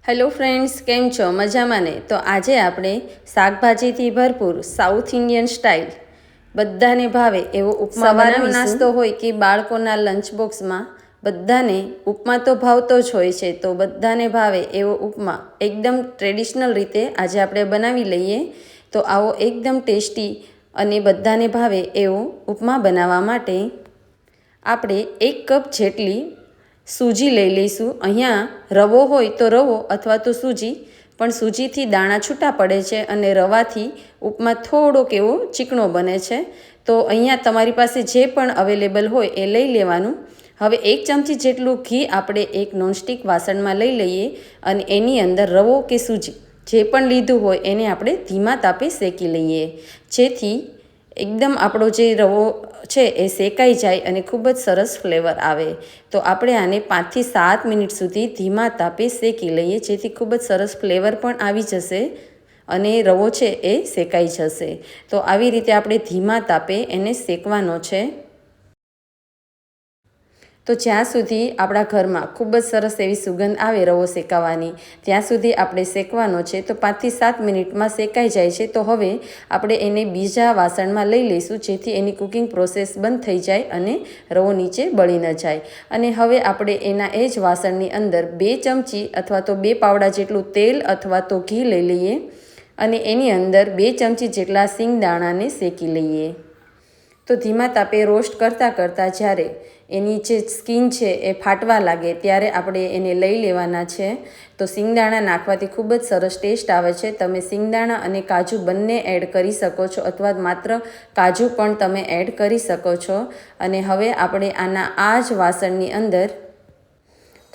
Hello friends, કેમ છો? મજામાં ને? તો આજે આપણે શાકભાજીથી ભરપૂર સાઉથ ઇન્ડિયન સ્ટાઇલ બધાને ભાવે એવો ઉપમા બનાવીશું. નાસ્તો હોય કે બાળકોના લંચ બોક્સમાં બધાને ઉપમા તો ભાવતો જ હોય છે, તો બધાને ભાવે એવો ઉપમા એકદમ ટ્રેડિશનલ રીતે આજે આપણે બનાવી લઈએ. તો આવો એકદમ ટેસ્ટી અને બધાને ભાવે એવો ઉપમા બનાવવા માટે આપણે 1 કપ જેટલી સૂજી લઈ લઈશું. અહીંયા રવો હોય તો રવો અથવા તો સૂજી, પણ સૂજીથી દાણા છૂટા પડે છે અને રવાથી ઉપમા થોડોક એવો ચીકણો બને છે. તો અહીંયા તમારી પાસે જે પણ અવેલેબલ હોય એ લઈ લેવાનું. હવે 1 ચમચી જેટલું ઘી આપણે એક નોનસ્ટિક વાસણમાં લઈ લઈએ અને એની અંદર રવો કે સૂજી જે પણ લીધું હોય એને આપણે ધીમા તાપે શેકી લઈએ, જેથી એકદમ આપણો જે રવો છે એ શેકાઈ જાય અને ખૂબ જ સરસ ફ્લેવર આવે. તો આપણે આને 5 થી 7 મિનિટ સુધી ધીમા તાપે શેકી લઈએ, જેથી ખૂબ જ સરસ ફ્લેવર પણ આવી જશે અને રવો છે એ શેકાઈ જશે. તો આવી રીતે આપણે ધીમા તાપે એને શેકવાનો છે. તો જ્યાં સુધી આપણા ઘરમાં ખૂબ જ સરસ એવી સુગંધ આવે રવો શેકાવાની, ત્યાં સુધી આપણે શેકવાનો છે. તો 5 થી 7 મિનિટમાં શેકાઈ જાય છે. તો હવે આપણે એને બીજા વાસણમાં લઈ લઈશું, જેથી એની કુકિંગ પ્રોસેસ બંધ થઈ જાય અને રવો નીચે બળી ન જાય. અને હવે આપણે એના એ જ વાસણની અંદર 2 ચમચી અથવા તો 2 પાવડા જેટલું તેલ અથવા તો ઘી લઈ લઈએ અને એની અંદર 2 ચમચી જેટલા સિંગદાણાને શેકી લઈએ. તો ધીમા તાપે રોસ્ટ કરતાં જ્યારે એની જે સ્કીન છે એ ફાટવા લાગે ત્યારે આપણે એને લઈ લેવાના છે. તો સિંગદાણા નાખવાથી ખૂબ જ સરસ ટેસ્ટ આવે છે. તમે સિંગદાણા અને કાજુ બંને એડ કરી શકો છો અથવા માત્ર કાજુ પણ તમે એડ કરી શકો છો. અને હવે આપણે આ જ વાસણની અંદર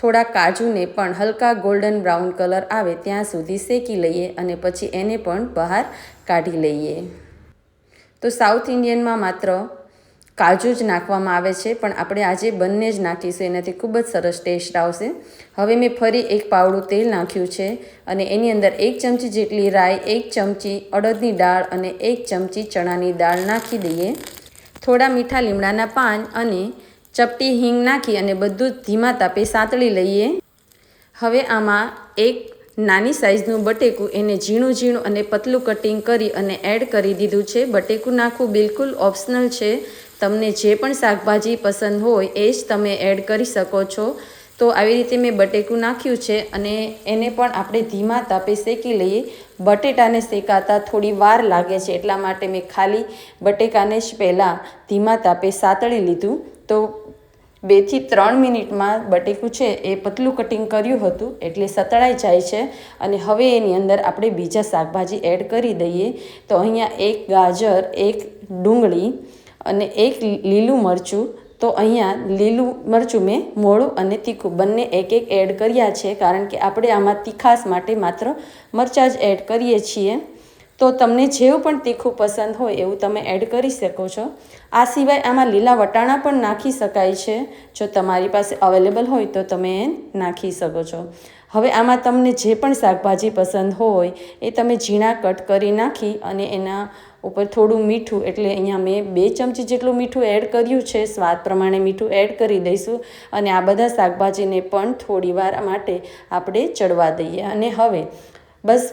થોડા કાજુને પણ હલકા ગોલ્ડન બ્રાઉન કલર આવે ત્યાં સુધી શેકી લઈએ અને પછી એને પણ બહાર કાઢી લઈએ. તો સાઉથ ઇન્ડિયનમાં માત્ર કાજુ જ નાખવામાં આવે છે, પણ આપણે આજે બંને જ નાખીશું, એનાથી ખૂબ જ સરસ ટેસ્ટ આવશે. હવે મેં ફરી 1 પાવડું તેલ નાખ્યું છે અને એની અંદર 1 ચમચી જેટલી રાઈ, 1 ચમચી અડદની દાળ અને 1 ચમચી ચણાની દાળ નાખી દઈએ. થોડા મીઠા લીમડાના પાન અને ચપટી હિંગ નાખી અને બધું ધીમા તાપે સાંતળી લઈએ. હવે આમાં 1 નાની સાઇઝનું બટેકું, એને ઝીણું અને પતલું કટિંગ કરી અને એડ કરી દીધું છે. બટેકું નાખવું બિલકુલ ઓપ્શનલ છે. તમને જે પણ શાકભાજી પસંદ હોય એ જ તમે એડ કરી શકો છો. તો આવી રીતે મેં બટેકું નાખ્યું છે અને એને પણ આપણે ધીમા તાપે શેકી લઈએ. બટેટાને શેકાતા થોડી વાર લાગે છે, એટલા માટે મેં ખાલી બટેકાને જ પહેલાં ધીમા તાપે સાતળી લીધું. તો 2 થી 3 મિનિટમાં બટેકું છે એ પતલું કટિંગ કર્યું હતું એટલે સતળાઈ જાય છે. અને હવે એની અંદર આપણે બીજા શાકભાજી એડ કરી દઈએ. તો અહીંયા 1 ગાજર, 1 ડુંગળી અને 1 લીલું મરચું. તો અહીંયા લીલું મરચું મેં મોળું અને તીખું બંને 1 એડ કર્યા છે, કારણ કે આપણે આમાં તીખાશ માટે માત્ર મરચાં જ એડ કરીએ છીએ. તો તમને જેવું પણ તીખું પસંદ હોય એવું તમે એડ કરી શકો છો. આ સિવાય આમાં લીલા વટાણા પણ નાખી શકાય છે, જો તમારી પાસે અવેલેબલ હોય તો તમે નાખી શકો છો. હવે આમાં તમને જે પણ શાકભાજી પસંદ હોય એ તમે ઝીણા કટ કરી નાખી અને એના ઉપર થોડું મીઠું, એટલે અહીંયા મેં 2 ચમચી જેટલું મીઠું એડ કર્યું છે. સ્વાદ પ્રમાણે મીઠું એડ કરી દઈશું અને આ બધા શાકભાજીને પણ થોડી વાર માટે આપણે ચડવા દઈએ. અને હવે બસ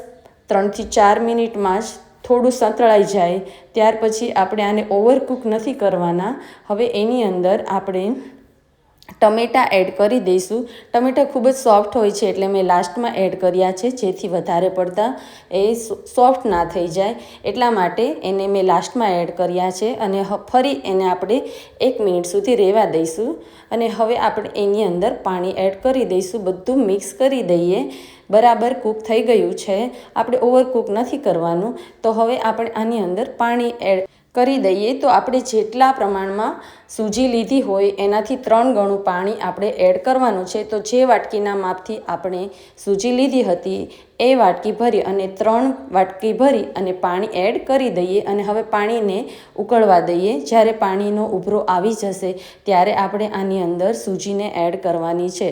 3 થી 4 મિનિટમાં જ થોડું સંતળાઈ જાય ત્યાર પછી આપણે આને ઓવરકુક નથી કરવાના. હવે એની અંદર આપણે ટમેટાં એડ કરી દઈશું. ટમેટાં ખૂબ જ સોફ્ટ હોય છે એટલે મેં લાસ્ટમાં એડ કર્યા છે, જેથી વધારે પડતા એ સોફ્ટ ના થઈ જાય, એટલા માટે એને મેં લાસ્ટમાં એડ કર્યા છે. અને ફરી એને આપણે 1 મિનિટ સુધી રહેવા દઈશું. અને હવે આપણે એની અંદર પાણી એડ કરી દઈશું. બધું મિક્સ કરી દઈએ. બરાબર કૂક થઈ ગયું છે, આપણે ઓવરકૂક નથી કરવાનું. તો હવે આપણે આની અંદર પાણી એડ કરી દઈએ. તો આપણે જેટલા પ્રમાણમાં સૂજી લીધી હોય એનાથી 3 ગણું પાણી આપણે એડ કરવાનું છે. તો જે વાટકીના માપથી આપણે સૂજી લીધી હતી એ વાટકી ભરી અને 3 વાટકી ભરી અને પાણી એડ કરી દઈએ. અને હવે પાણીને ઉકળવા દઈએ. જ્યારે પાણીનો ઉભરો આવી જશે ત્યારે આપણે આની અંદર સૂજીને એડ કરવાની છે.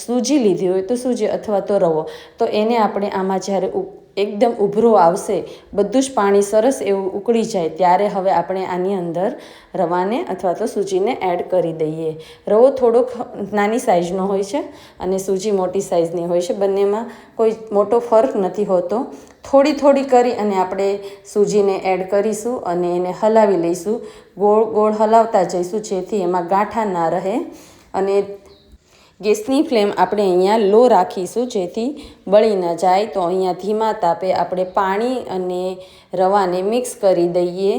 સૂજી લીધી હોય તો સૂજી અથવા તો રવો, તો એને આપણે આમાં જ્યારે એકદમ ઉભરો આવશે, બધું જ પાણી સરસ એવું ઉકળી જાય, ત્યારે હવે આપણે આની અંદર રવાને અથવા તો સૂજીને એડ કરી દઈએ. રવો થોડોક નાની સાઇઝનો હોય છે અને સૂજી મોટી સાઇઝની હોય છે. બંનેમાં કોઈ મોટો ફરક નથી હોતો. થોડી થોડી કરી અને આપણે સૂજીને એડ કરીશું અને એને હલાવી લઈશું. ગોળ ગોળ હલાવતા જઈશું, જેથી એમાં ગાંઠા ના રહે. અને ગેસની ફ્લેમ આપણે અહીંયા લો રાખીશું, જેથી બળી ન જાય. તો અહીંયા ધીમા તાપે આપણે પાણી અને રવાને મિક્સ કરી દઈએ.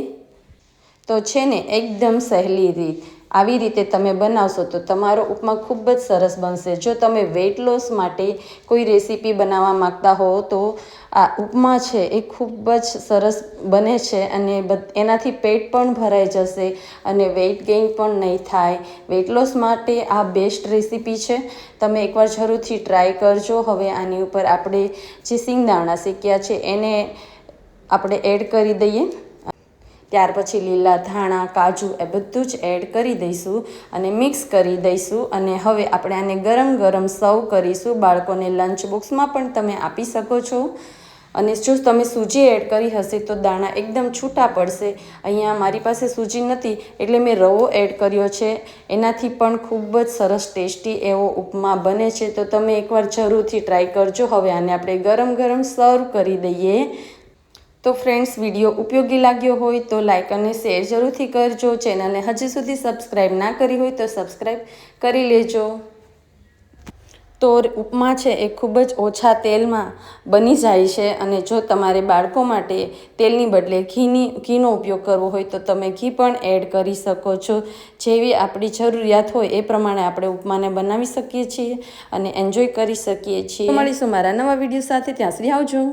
તો છે ને એકદમ સહેલી રીત. આવી રીતે તમે બનાવશો તો તમારો ઉપમા ખૂબ જ સરસ બનશે. જો તમે વેઇટ લોસ માટે કોઈ રેસીપી બનાવવા માગતા હો તો આ ઉપમા છે એ ખૂબ જ સરસ બને છે અને એનાથી પેટ પણ ભરાઈ જશે અને વેઇટ ગેઇન પણ નહીં થાય. વેઇટ લોસ માટે આ બેસ્ટ રેસીપી છે. તમે એકવાર જરૂરથી ટ્રાય કરજો. હવે આની ઉપર આપણે જે સિંગદાણા શેક્યા છે એને આપણે એડ કરી દઈએ. ત્યાર પછી લીલા ધાણા, કાજુ એ બધું જ એડ કરી દઈશું અને મિક્સ કરી દઈશું. અને હવે આપણે આને ગરમ ગરમ સર્વ કરીશું. બાળકોને લંચ બોક્સમાં પણ તમે આપી શકો છો. અને જો તમે સૂજી એડ કરી હશે તો દાણા એકદમ છૂટા પડશે. અહીંયા મારી પાસે સૂજી નથી એટલે મેં રવો એડ કર્યો છે. એનાથી પણ ખૂબ જ સરસ ટેસ્ટી એવો ઉપમા બને છે. તો તમે એકવાર જરૂરથી ટ્રાય કરજો. હવે આને આપણે ગરમ ગરમ સર્વ કરી દઈએ. તો ફ્રેન્ડ્સ, વિડીયો ઉપયોગી લાગ્યો હોય તો લાઇક અને શેર જરૂરથી કરજો. ચેનલને હજી સુધી સબસ્ક્રાઈબ ના કરી હોય તો સબસ્ક્રાઈબ કરી લેજો. તો ઉપમા છે એ ખૂબ જ ઓછા તેલમાં બની જાય છે. અને જો તમારે બાળકો માટે તેલની બદલે ઘીનો ઉપયોગ કરવો હોય તો તમે ઘી પણ એડ કરી શકો છો. જેવી આપણી જરૂરિયાત હોય એ પ્રમાણે આપણે ઉપમાને બનાવી શકીએ છીએ અને એન્જોય કરી શકીએ છીએ. મળીશું મારા નવા વિડીયો સાથે. ત્યાં સુધી આવજો.